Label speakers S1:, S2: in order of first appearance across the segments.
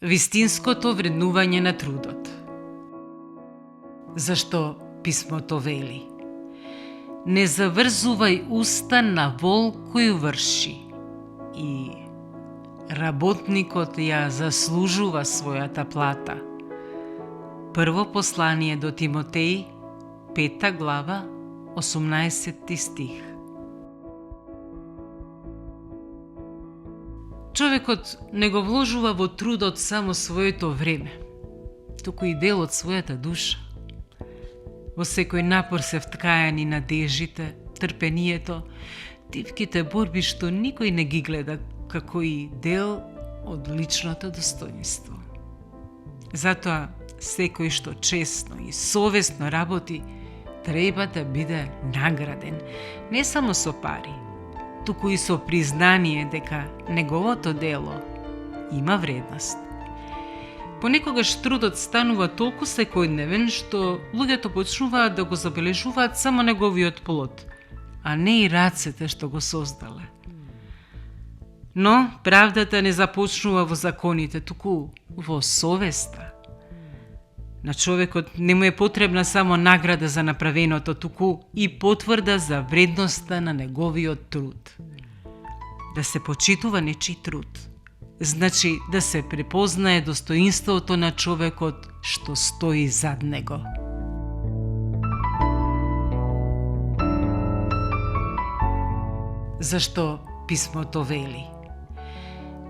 S1: Вистинското вреднување на трудот. Зашто писмото вели: не заврзувај уста на вол кој врши, и работникот ја заслужува својата плата. Прво послание до Тимотеј, 5 глава, 18 стих. Човекот не го вложува во трудот само своето време, туку и дел од својата душа. Во секој напор се вткајани надежите, трпението, тивките борби што никој не ги гледа како и дел од личното достоинство. Затоа секој што честно и совесно работи треба да биде награден, не само со пари, туку и со признание дека неговото дело има вредност. Понекогаш трудот станува толку секојдневен што луѓето почнуваат да го забележуваат само неговиот плод, а не и рацете што го создале. Но правдата не започнува во законите, туку во совеста. На човекот не му е потребна само награда за направеното, туку и потврда за вредноста на неговиот труд. Да се почитува нечи труд значи да се препознае достоинството на човекот што стои зад него. Зашто писмото вели: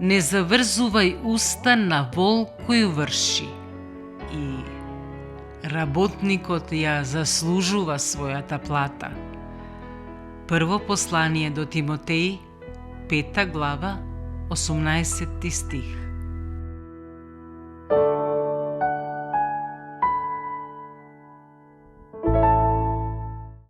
S1: не заврзувај уста на вол кој врши, и работникот ја заслужува својата плата. Прво послание до Тимотеј, 5 глава, 18 стих.